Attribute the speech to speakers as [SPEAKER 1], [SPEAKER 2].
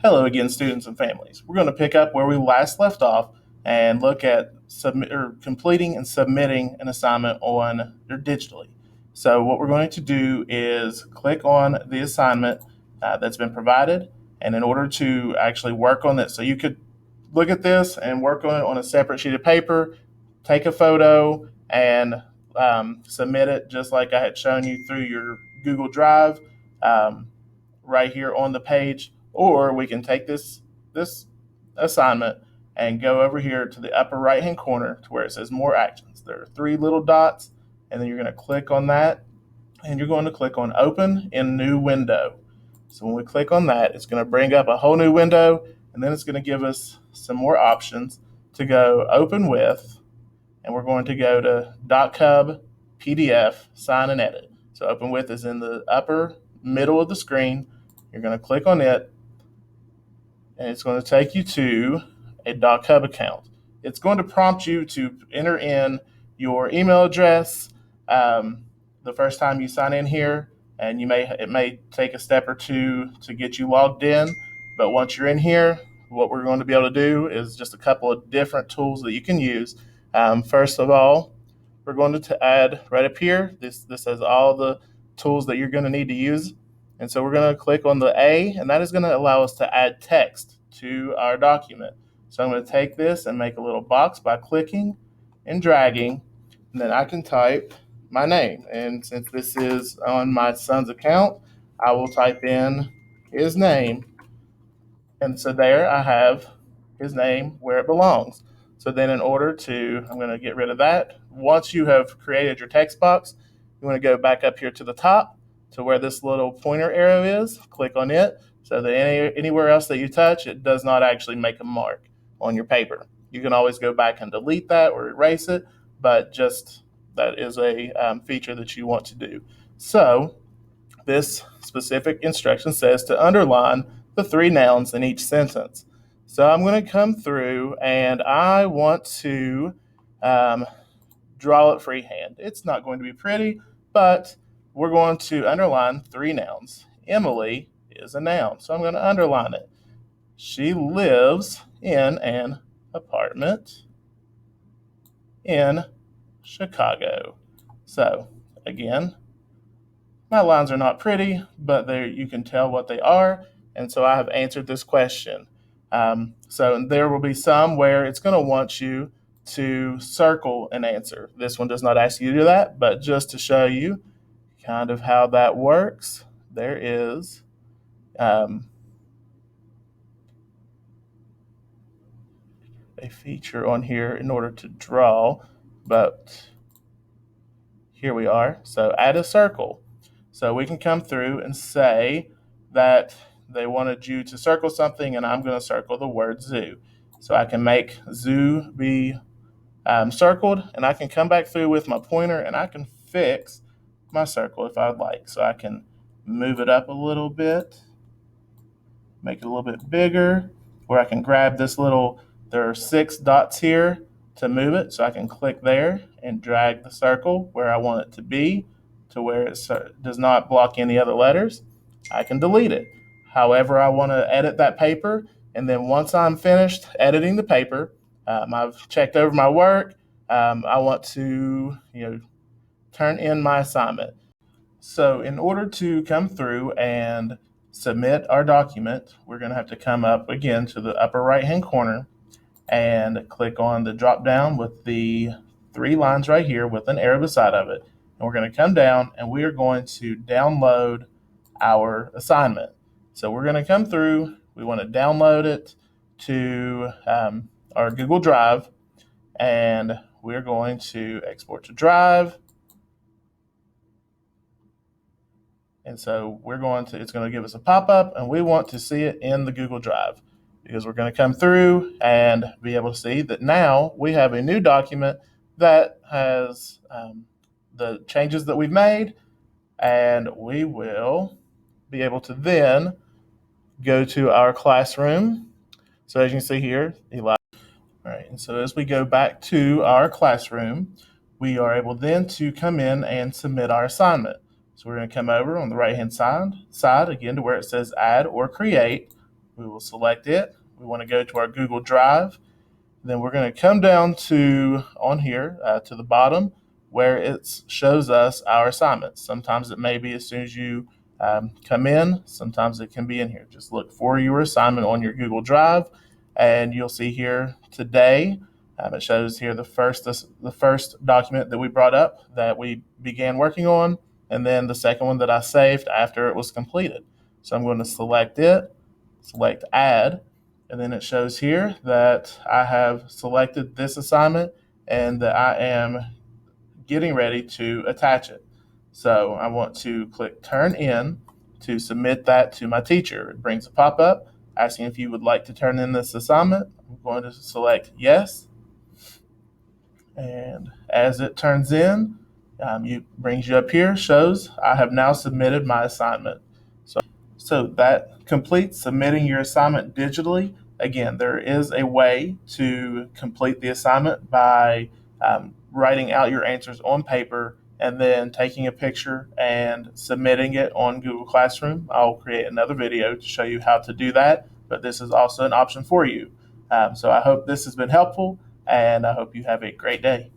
[SPEAKER 1] Hello again, students and families. We're going to pick up where we last left off and look at completing and submitting an assignment on or digitally. So what we're going to do is click on the assignment that's been provided, and in order to actually work on this, so you could look at this and work on it on a separate sheet of paper, take a photo, and submit it just like I had shown you through your Google Drive. Right here on the page, or we can take this assignment and go over here to the upper right hand corner to where it says more actions. There are three little dots, and then you're going to click on that, and you're going to click on open in new window. So when we click on that, it's going to bring up a whole new window, and then it's going to give us some more options to go open with, and we're going to go to .cub PDF sign and edit. So open with is in the upper middle of the screen. You're going to click on it, and it's going to take you to a .cub account. It's going to prompt you to enter in your email address the first time you sign in here, and it may take a step or two to get you logged in. But once you're in here, what we're going to be able to do is just a couple of different tools that you can use. First of all, we're going to add right up here. This has all the tools that you're going to need to use. And so we're going to click on the A, and that is going to allow us to add text to our document. So I'm going to take this and make a little box by clicking and dragging, and then I can type my name. And since this is on my son's account, I will type in his name. And so there I have his name where it belongs. So then I'm going to get rid of that. Once you have created your text box, you want to go back up here to the top to where this little pointer arrow is, click on it, so that anywhere else that you touch, it does not actually make a mark on your paper. You can always go back and delete that or erase it, but just that is a feature that you want to do. So this specific instruction says to underline the three nouns in each sentence. So I'm going to come through and I want to draw it freehand. It's not going to be pretty, but we're going to underline three nouns. Emily is a noun, so I'm going to underline it. She lives in an apartment in Chicago. So again, my lines are not pretty, but you can tell what they are, and so I have answered this question. So there will be some where it's going to want you to circle an answer. This one does not ask you to do that, but just to show you kind of how that works, there is a feature on here in order to draw, but here we are. So add a circle. So we can come through and say that they wanted you to circle something, and I'm going to circle the word zoo. So I can make zoo be circled, and I can come back through with my pointer and I can fix my circle if I'd like. So I can move it up a little bit, make it a little bit bigger, or I can grab this there are 6 dots here to move it. So I can click there and drag the circle where I want it to be to where it does not block any other letters. I can delete it. However, I want to edit that paper, and then once I'm finished editing the paper, I've checked over my work. I want to, turn in my assignment. So in order to come through and submit our document, we're going to have to come up again to the upper right-hand corner and click on the drop down with the 3 lines right here with an arrow beside of it. And we're going to come down and we are going to download our assignment. So we're going to come through, we want to download it to our Google Drive, and we're going to export to Drive. And so it's going to give us a pop-up, and we want to see it in the Google Drive because we're going to come through and be able to see that now we have a new document that has the changes that we've made, and we will be able to then go to our classroom. So as you can see here, Eli. All right, and so as we go back to our classroom, we are able then to come in and submit our assignment. So we're going to come over on the right-hand side again to where it says add or create. We will select it. We want to go to our Google Drive. Then we're going to come down to on here to the bottom where it shows us our assignments. Sometimes it may be as soon as you come in. Sometimes it can be in here. Just look for your assignment on your Google Drive, and you'll see here today. It shows here the first document that we brought up that we began working on, and then the second one that I saved after it was completed. So I'm going to select it, select Add, and then it shows here that I have selected this assignment and that I am getting ready to attach it. So I want to click Turn In to submit that to my teacher. It brings a pop-up asking if you would like to turn in this assignment. I'm going to select Yes. And as it turns in, it brings you up here, shows I have now submitted my assignment. So that completes submitting your assignment digitally. Again, there is a way to complete the assignment by writing out your answers on paper and then taking a picture and submitting it on Google Classroom. I'll create another video to show you how to do that, but this is also an option for you. So I hope this has been helpful, and I hope you have a great day.